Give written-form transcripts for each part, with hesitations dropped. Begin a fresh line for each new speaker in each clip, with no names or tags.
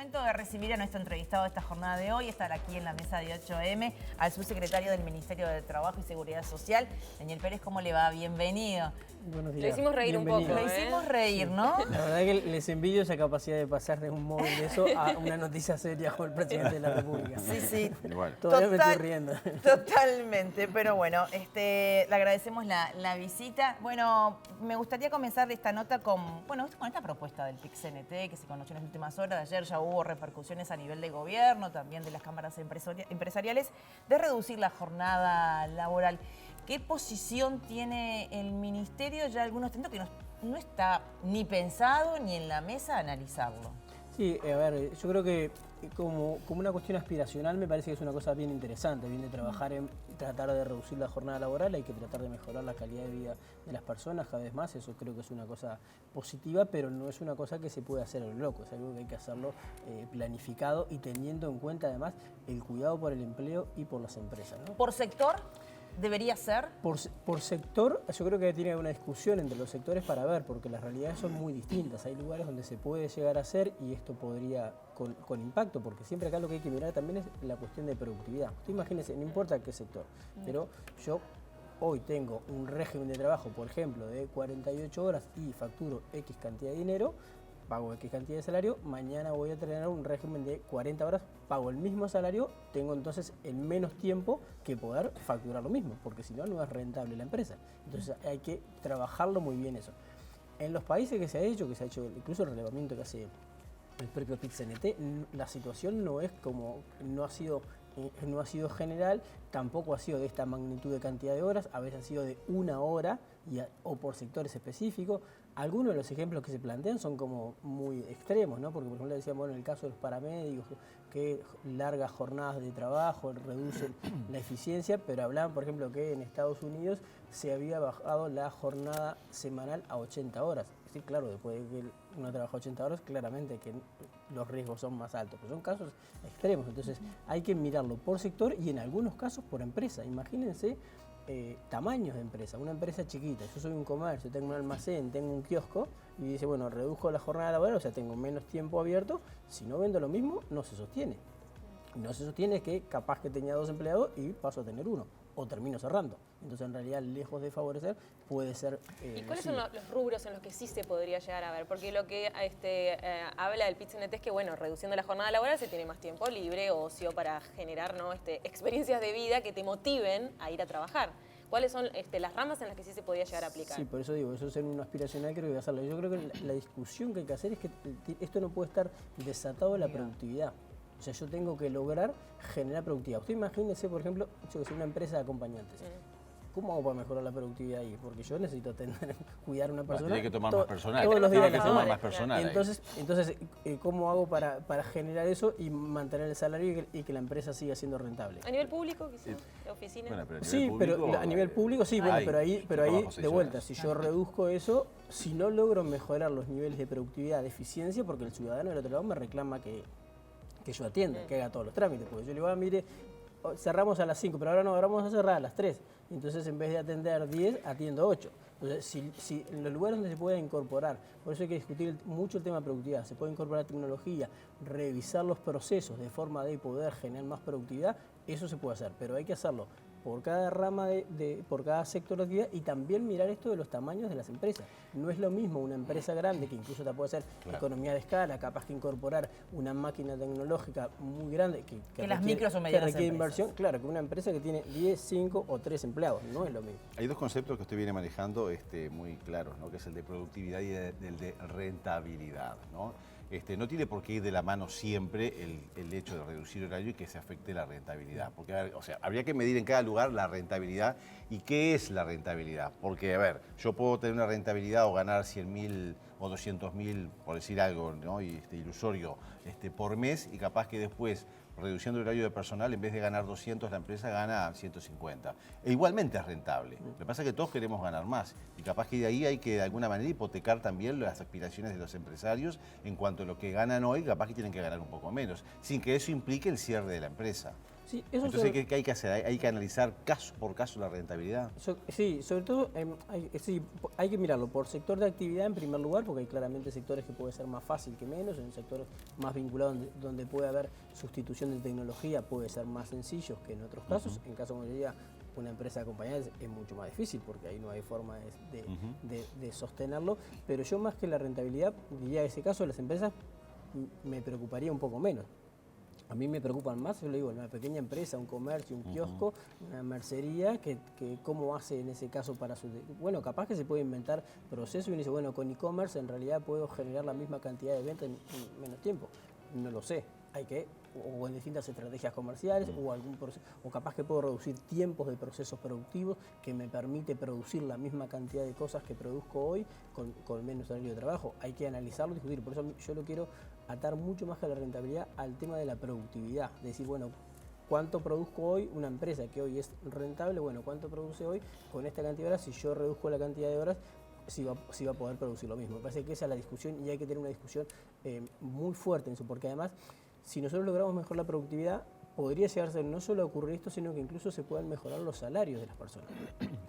Momento de recibir a nuestro entrevistado de esta jornada de hoy, estar aquí en la mesa de 8M, al subsecretario del Ministerio de Trabajo y Seguridad Social, Daniel Pérez. ¿Cómo le va? Bienvenido.
Buenos días.
Le hicimos reír un poco.
Le hicimos reír, ¿no?
La verdad que les envidio esa capacidad de pasar de un móvil de eso a una noticia seria con el presidente de la República.
Sí.
Igual.
Todavía me estoy riendo.
Totalmente, pero bueno, le agradecemos la visita. Bueno, me gustaría comenzar esta nota con esta propuesta del PIC-CNT que se conoció en las últimas horas. Ayer ya hubo repercusiones a nivel de gobierno, también de las cámaras empresariales, de reducir la jornada laboral. ¿Qué posición tiene el Ministerio? Ya algunos tenemos que no está ni pensado ni en la mesa analizarlo.
Sí, a ver, yo creo que como una cuestión aspiracional me parece que es una cosa bien interesante, bien de trabajar en tratar de reducir la jornada laboral, hay que tratar de mejorar la calidad de vida de las personas cada vez más, eso creo que es una cosa positiva, pero no es una cosa que se puede hacer a lo loco, es algo que hay que hacerlo planificado y teniendo en cuenta además el cuidado por el empleo y por las empresas, ¿no?
¿Por sector debería ser?
Por sector, yo creo que tiene una discusión entre los sectores para ver, porque las realidades son muy distintas. Hay lugares donde se puede llegar a hacer y esto podría con impacto, porque siempre acá lo que hay que mirar también es la cuestión de productividad. Usted imagínese, no importa qué sector, pero yo hoy tengo un régimen de trabajo, por ejemplo, de 48 horas y facturo X cantidad de dinero, pago X cantidad de salario, mañana voy a tener un régimen de 40 horas, pago el mismo salario, tengo entonces en menos tiempo que poder facturar lo mismo, porque si no, no es rentable la empresa. Entonces hay que trabajarlo muy bien eso. En los países que se ha hecho incluso el relevamiento que hace el propio PIC-CNT, la situación no es como, no ha sido general, tampoco ha sido de esta magnitud de cantidad de horas, a veces ha sido de una hora o por sectores específicos. Algunos de los ejemplos que se plantean son como muy extremos, ¿no? Porque por ejemplo decíamos, bueno, en el caso de los paramédicos, que largas jornadas de trabajo reducen la eficiencia, pero hablaban, por ejemplo, que en Estados Unidos se había bajado la jornada semanal a 80 horas. Sí, claro, después de que uno trabaja 80 horas, claramente que los riesgos son más altos, pero son casos extremos, entonces hay que mirarlo por sector y en algunos casos por empresa. Imagínense tamaños de empresa, una empresa chiquita, yo soy un comercio, tengo un almacén, tengo un kiosco y dice, bueno, redujo la jornada laboral, o sea, tengo menos tiempo abierto, si no vendo lo mismo, no se sostiene. No se sostiene que capaz que tenía 2 empleados y paso a tener 1, o termino cerrando. Entonces, en realidad, lejos de favorecer, puede ser...
¿Y cuáles son los rubros en los que sí se podría llegar a ver? Porque lo que habla del PIC-CNT es que, bueno, reduciendo la jornada laboral se tiene más tiempo libre, ocio para generar, ¿no? Experiencias de vida que te motiven a ir a trabajar. ¿Cuáles son las ramas en las que sí se podría llegar a aplicar?
Sí, por eso digo, eso es en uno aspiracional, creo que voy a hacerlo. Yo creo que la discusión que hay que hacer es que esto no puede estar desatado de la productividad. O sea, yo tengo que lograr generar productividad. Usted imagínese, por ejemplo, yo que soy una empresa de acompañantes. ¿Cómo hago para mejorar la productividad ahí? Porque yo necesito cuidar a una persona.
Tiene que tomar más personal.
Todos los días.
Tiene que tomar más personal.
Entonces, ¿cómo hago para generar eso y mantener el salario y que la empresa siga siendo rentable?
¿A nivel público, quizás? ¿De oficina?
Bueno, pero
Sí, pero a nivel público sí, bueno, pero ahí de vuelta, si yo reduzco eso, si no logro mejorar los niveles de productividad, de eficiencia, porque el ciudadano del otro lado me reclama que yo atienda, que haga todos los trámites, porque yo le digo, mire, cerramos a las 5, pero ahora no, ahora vamos a cerrar a las 3. Entonces, en vez de atender 10, atiendo 8. Entonces, si en los lugares donde se pueda incorporar, por eso hay que discutir mucho el tema de productividad, se puede incorporar tecnología, revisar los procesos de forma de poder generar más productividad, eso se puede hacer, pero hay que hacerlo por cada rama, por cada sector de actividad y también mirar esto de los tamaños de las empresas. No es lo mismo una empresa grande que incluso te puede hacer economía de escala, capaz que incorporar una máquina tecnológica muy grande que
las micros o medianas
requiere inversión, claro, que una empresa que tiene 10, 5 o 3 empleados, no es lo mismo.
Hay dos conceptos que usted viene manejando muy claros, ¿no? Que es el de productividad y el de rentabilidad, ¿no? No tiene por qué ir de la mano siempre el hecho de reducir horario y que se afecte la rentabilidad. Porque, o sea, habría que medir en cada lugar la rentabilidad y qué es la rentabilidad. Porque, a ver, yo puedo tener una rentabilidad o ganar 100.000 o 200.000, por decir algo, ¿no? Ilusorio, por mes y capaz que después, reduciendo el horario de personal, en vez de ganar 200, la empresa gana 150. E igualmente es rentable. Lo que pasa es que todos queremos ganar más. Y capaz que de ahí hay que, de alguna manera, hipotecar también las aspiraciones de los empresarios en cuanto a lo que ganan hoy, capaz que tienen que ganar un poco menos, sin que eso implique el cierre de la empresa.
Sí, eso
Entonces, ¿qué hay que hacer? ¿Hay que analizar caso por caso la rentabilidad?
Sí, sobre todo hay que mirarlo por sector de actividad en primer lugar, porque hay claramente sectores que puede ser más fácil que menos, en sectores más vinculados donde puede haber sustitución de tecnología puede ser más sencillo que en otros casos. En caso, como yo diga, una empresa acompañada es mucho más difícil porque ahí no hay forma de sostenerlo, pero yo más que la rentabilidad diría en ese caso las empresas me preocuparía un poco menos. A mí me preocupan más, yo le digo, una pequeña empresa, un comercio, un kiosco, una mercería, que cómo hace en ese caso para su... Bueno, capaz que se puede inventar procesos y uno dice, bueno, con e-commerce en realidad puedo generar la misma cantidad de ventas en menos tiempo. No lo sé, hay que, o en distintas estrategias comerciales, o algún proceso, o capaz que puedo reducir tiempos de procesos productivos que me permite producir la misma cantidad de cosas que produzco hoy con menos horario de trabajo. Hay que analizarlo, discutir, por eso yo lo quiero atar mucho más que a la rentabilidad al tema de la productividad, decir, bueno, ¿cuánto produzco hoy una empresa que hoy es rentable? Bueno, ¿cuánto produce hoy con esta cantidad de horas? Si yo reduzco la cantidad de horas, si va a poder producir lo mismo. Me parece que esa es la discusión y hay que tener una discusión muy fuerte en eso, porque además, si nosotros logramos mejorar la productividad, podría llegarse no solo a ocurrir esto, sino que incluso se puedan mejorar los salarios de las personas.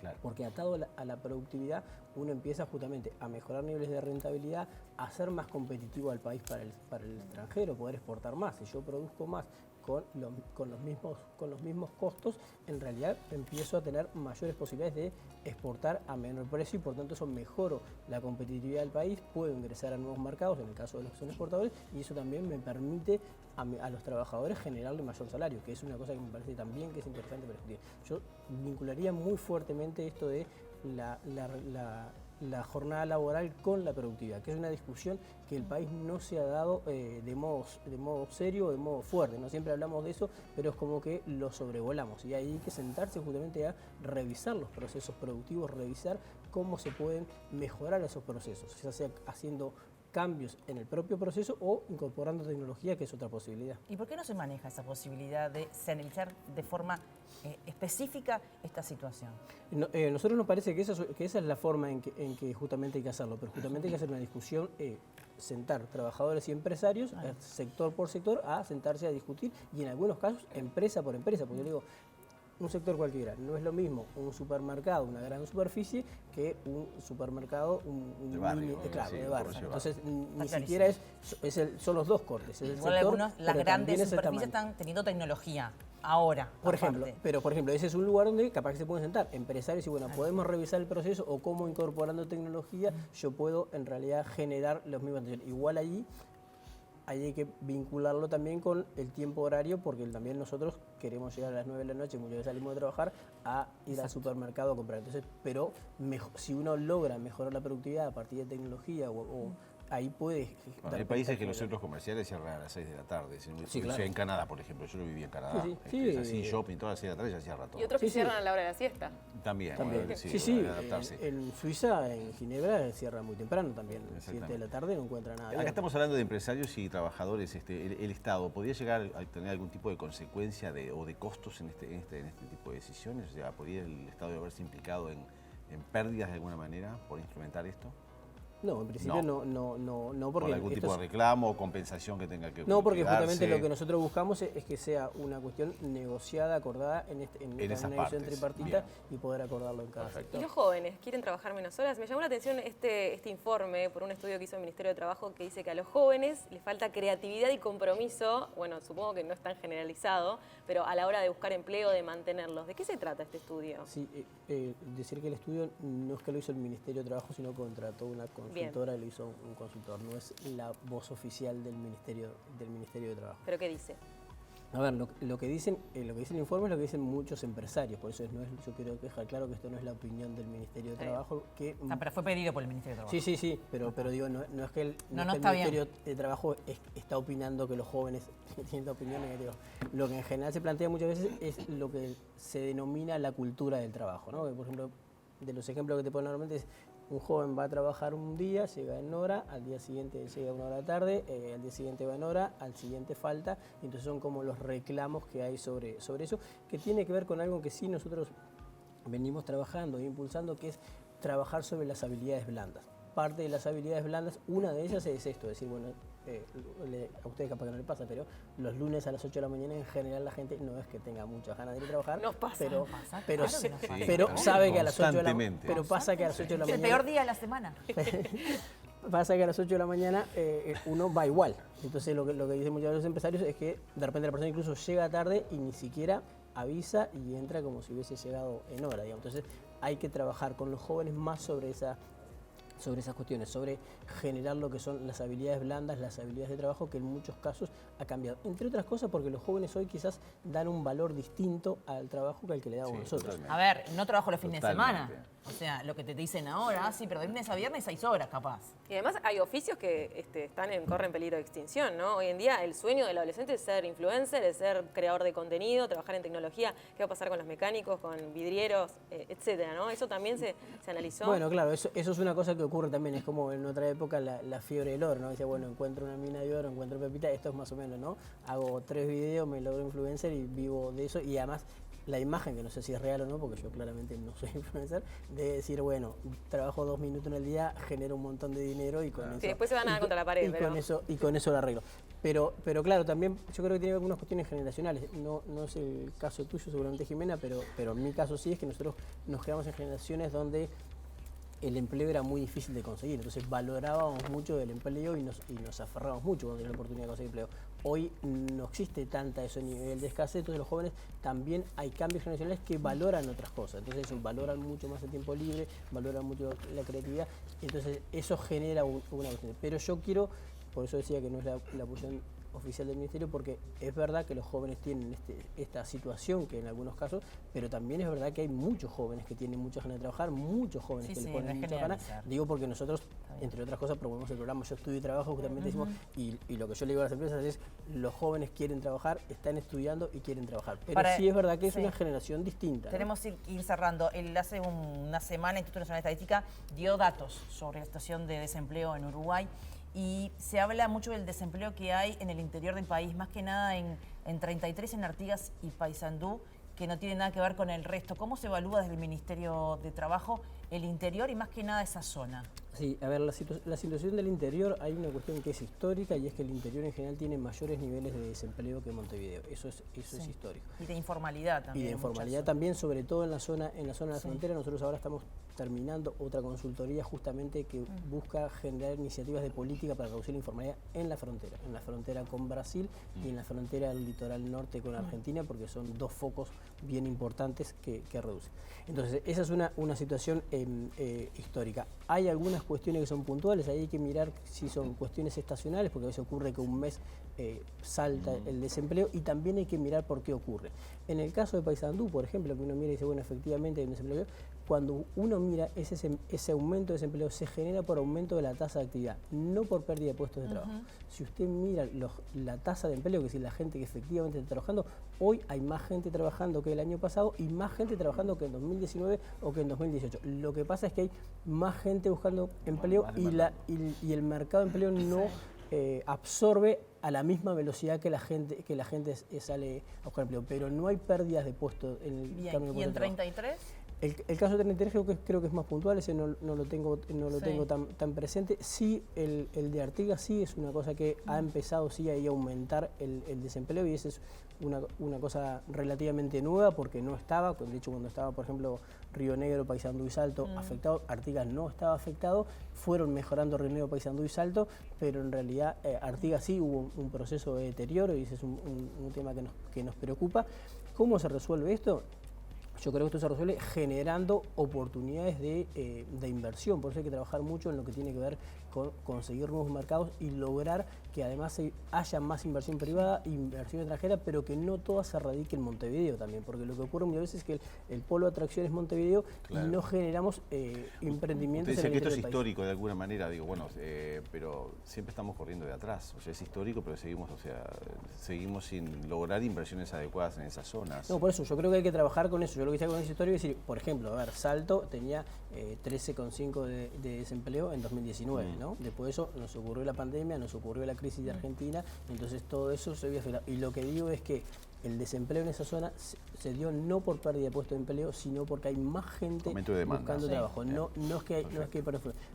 Claro.
Porque atado a la productividad, uno empieza justamente a mejorar niveles de rentabilidad, a ser más competitivo al país para el extranjero, poder exportar más. Si yo produzco más con los mismos costos, en realidad empiezo a tener mayores posibilidades de exportar a menor precio y por tanto eso mejoro la competitividad del país, puedo ingresar a nuevos mercados en el caso de los que son exportadores y eso también me permite a los trabajadores generarle mayor salario, que es una cosa que me parece también que es interesante para discutir. Yo vincularía muy fuertemente esto de la jornada laboral con la productividad, que es una discusión que el país no se ha dado de modo serio, de modo fuerte. No siempre hablamos de eso, pero es como que lo sobrevolamos y hay que sentarse justamente a revisar los procesos productivos, revisar cómo se pueden mejorar esos procesos, ya sea haciendo cambios en el propio proceso o incorporando tecnología, que es otra posibilidad.
¿Y por qué no se maneja esa posibilidad de analizar de forma específica esta situación?
Nosotros nos parece que esa es la forma en que justamente hay que hacerlo, pero justamente hay que hacer una discusión, sentar trabajadores y empresarios, sector por sector, a sentarse a discutir y en algunos casos empresa por empresa, porque yo digo, un sector cualquiera, no es lo mismo un supermercado, una gran superficie, que un supermercado,
de barrio,
de barrio. Entonces, ni
Está
siquiera son los dos cortes.
Igual algunos, las grandes superficies están teniendo tecnología ahora.
Por ejemplo, ese es un lugar donde capaz que se pueden sentar empresarios y bueno, podemos revisar el proceso o cómo incorporando tecnología yo puedo en realidad generar los mismos. Igual allí hay que vincularlo también con el tiempo horario porque también nosotros queremos llegar a las 9 de la noche, muchas veces salimos de trabajar, a ir al supermercado a comprar. Entonces, pero si uno logra mejorar la productividad a partir de tecnología o ahí puede...
Bueno, hay países que los centros comerciales cierran a las 6 de la tarde. Sí, claro. En Canadá, por ejemplo, yo lo viví en Canadá. Es así, shopping, todas las 6 de la tarde ya cierra todo.
Y otros que cierran a la hora de la siesta.
También. Adaptarse.
En Suiza, en Ginebra, cierra muy temprano también. 7 de la tarde no encuentra nada.
Acá estamos hablando de empresarios y trabajadores. El Estado, ¿podría llegar a tener algún tipo de consecuencia o de costos en este tipo de decisiones? O sea, ¿podría el Estado haberse implicado en pérdidas de alguna manera por instrumentar esto?
No, en principio no porque...
¿Por algún tipo de reclamo o compensación que tenga que
No, porque justamente lo que nosotros buscamos es que sea una cuestión negociada, acordada en una negociación tripartita y poder acordarlo en cada sector.
¿Y los jóvenes quieren trabajar menos horas? Me llamó la atención este informe por un estudio que hizo el Ministerio de Trabajo que dice que a los jóvenes les falta creatividad y compromiso, bueno, supongo que no es tan generalizado, pero a la hora de buscar empleo, de mantenerlos. ¿De qué se trata este estudio?
Sí, decir que el estudio no es que lo hizo el Ministerio de Trabajo, sino contrató una consultora y lo hizo un consultor, no es la voz oficial del Ministerio de Trabajo.
¿Pero qué dice?
A ver, lo que dice el informe es lo que dicen muchos empresarios, por eso yo quiero dejar claro que esto no es la opinión del Ministerio de Trabajo.
Pero fue pedido por el Ministerio de Trabajo.
Sí, pero digo, no es que el Ministerio de Trabajo está opinando que los jóvenes tienen opinión negativa. Lo que en general se plantea muchas veces es lo que se denomina la cultura del trabajo, ¿no? Por ejemplo, de los ejemplos que te pongo normalmente es un joven va a trabajar un día, llega en hora, al día siguiente llega una hora tarde, al día siguiente va en hora, al siguiente falta, y entonces son como los reclamos que hay sobre eso, que tiene que ver con algo que sí nosotros venimos trabajando e impulsando, que es trabajar sobre las habilidades blandas. Parte de las habilidades blandas, una de ellas es esto, es decir, bueno, a ustedes capaz que no les pasa, pero los lunes a las 8 de la mañana en general la gente no es que tenga muchas ganas de ir a trabajar.
Nos pasa.
Pero,
pasa,
pero,
claro que nos pasa.
pero sabe que a las 8 de la
Constantemente.
pero pasa que a las 8 de la
Es el
mañana...
peor día de la semana.
Pasa que a las 8 de la mañana uno va igual. Entonces lo que dicen muchos de los empresarios es que de repente la persona incluso llega tarde y ni siquiera avisa y entra como si hubiese llegado en hora, digamos. Entonces hay que trabajar con los jóvenes más sobre esas cuestiones, sobre generar lo que son las habilidades blandas, las habilidades de trabajo, que en muchos casos ha cambiado. Entre otras cosas porque los jóvenes hoy quizás dan un valor distinto al trabajo que al que le damos
Sí,
nosotros.
totalmente.
A ver, no trabajo los fines de semana.
Totalmente.
O sea, lo que te dicen ahora, sí, pero de lunes a viernes 6 horas capaz.
Y además hay oficios que corren peligro de extinción, ¿no? Hoy en día el sueño del adolescente es ser influencer, es ser creador de contenido, trabajar en tecnología. ¿Qué va a pasar con los mecánicos, con vidrieros, etcétera, ¿no? Eso también se analizó.
Bueno, claro, eso es una cosa que ocurre también, es como en otra época la fiebre del oro, ¿no? Dice, bueno, encuentro una mina de oro, encuentro pepita, esto es más o menos, ¿no? Hago 3 videos, me logro influencer y vivo de eso, y además la imagen, que no sé si es real o no, porque yo claramente no soy influencer, de decir, bueno, trabajo 2 minutos en el día, genero un montón de dinero y con eso...
Sí, después se van a dar contra la pared, pero...
Con eso lo arreglo. Pero claro, también yo creo que tiene algunas cuestiones generacionales. No es el caso tuyo, seguramente, Jimena, pero en mi caso sí, es que nosotros nos quedamos en generaciones donde el empleo era muy difícil de conseguir, entonces valorábamos mucho el empleo y nos aferrábamos mucho cuando teníamos la oportunidad de conseguir empleo. Hoy no existe tanta ese nivel de escasez, entonces los jóvenes también hay cambios generacionales que valoran otras cosas, entonces eso, valoran mucho más el tiempo libre, valoran mucho la creatividad, entonces eso genera una cuestión. Pero yo quiero, por eso decía que no es la posición oficial del Ministerio, porque es verdad que los jóvenes tienen esta situación que en algunos casos, pero también es verdad que hay muchos jóvenes que tienen muchas ganas de trabajar, muchos jóvenes
Sí,
que
sí,
le
no
ponen
es
muchas ganas.
generalizar.
Digo porque nosotros, entre otras cosas, promovemos el programa Yo Estudio y Trabajo, que también decimos, y lo que yo le digo a las empresas es, los jóvenes quieren trabajar, están estudiando y quieren trabajar. Pero sí es verdad que es una generación distinta, ¿no?
Tenemos que ir cerrando. Hace una semana el Instituto Nacional de Estadística dio datos sobre la situación de desempleo en Uruguay. Y se habla mucho del desempleo que hay en el interior del país, más que nada en 33 en Artigas y Paysandú, que no tiene nada que ver con el resto. ¿Cómo se evalúa desde el Ministerio de Trabajo el interior y más que nada esa zona?
Sí, a ver, la situación del interior, hay una cuestión que es histórica y es que el interior en general tiene mayores niveles de desempleo que Montevideo. Eso es histórico.
Y de informalidad también.
Y de informalidad también, sobre todo en la zona de la frontera. Nosotros ahora estamos terminando otra consultoría justamente que busca generar iniciativas de política para reducir la informalidad en la frontera con Brasil y en la frontera del litoral norte con Argentina, porque son 2 focos bien importantes que reducen. Entonces, esa es una situación histórica. Hay algunas cuestiones que son puntuales, ahí hay que mirar si son cuestiones estacionales, porque a veces ocurre que un mes salta el desempleo, y también hay que mirar por qué ocurre. En el caso de Paysandú, por ejemplo, que uno mira y dice, bueno, efectivamente hay un desempleo, cuando uno mira ese aumento de desempleo se genera por aumento de la tasa de actividad, no por pérdida de puestos de trabajo. Si usted mira la tasa de empleo, que es decir, la gente que efectivamente está trabajando, hoy hay más gente trabajando que el año pasado y más gente trabajando que en 2019 o que en 2018. Lo que pasa es que hay más gente buscando empleo y el mercado de empleo no absorbe a la misma velocidad que la gente sale a buscar empleo, pero no hay pérdidas de puestos en el
Bien.
cambio de
¿Y en
puesto de trabajo.
33?
El caso de 33 creo que es más puntual, ese no lo tengo tan presente. Sí, el de Artigas sí es una cosa que ha empezado sí ahí a aumentar el desempleo, y esa es una cosa relativamente nueva porque no estaba, de hecho cuando estaba por ejemplo Río Negro, Paysandú y Salto afectado, Artigas no estaba afectado, fueron mejorando Río Negro, Paysandú y Salto, pero en realidad Artigas sí hubo un proceso de deterioro y ese es un tema que nos preocupa. ¿Cómo se resuelve esto? Yo creo que esto se resuelve generando oportunidades de inversión, por eso hay que trabajar mucho en lo que tiene que ver con conseguir nuevos mercados y lograr que además haya más inversión privada, inversión extranjera, pero que no toda se radique en Montevideo también, porque lo que ocurre muchas veces es que el polo de atracción es Montevideo y no generamos emprendimientos.
Usted dice que esto es histórico de alguna manera, digo, bueno, pero siempre estamos corriendo de atrás, o sea, es histórico, pero seguimos sin lograr inversiones adecuadas en esas zonas.
No, por eso, yo creo que hay que trabajar con eso. Yo lo que decía con esa historia es decir, por ejemplo, a ver, Salto tenía 13,5 de desempleo en 2019, ¿no? Después de eso nos ocurrió la pandemia, nos ocurrió la crisis de Argentina, entonces todo eso se vio afectado. Y lo que digo es que el desempleo en esa zona se dio no por pérdida de puestos de empleo, sino porque hay más gente buscando trabajo. No es que hay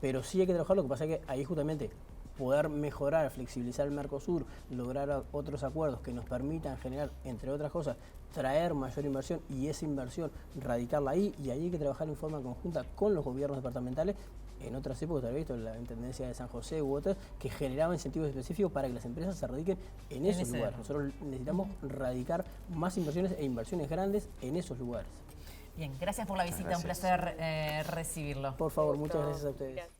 pero sí hay que trabajar. Lo que pasa es que ahí justamente poder mejorar, flexibilizar el Mercosur, lograr otros acuerdos que nos permitan generar, entre otras cosas, traer mayor inversión y esa inversión radicarla ahí, y ahí hay que trabajar en forma conjunta con los gobiernos departamentales. En otras épocas, tal vez visto la Intendencia de San José u otras, que generaba incentivos específicos para que las empresas se radiquen en esos lugares. Nosotros necesitamos radicar más inversiones e inversiones grandes en esos lugares.
Bien, gracias por la visita, un placer recibirlo.
Por favor, muchas gracias a ustedes.
Gracias.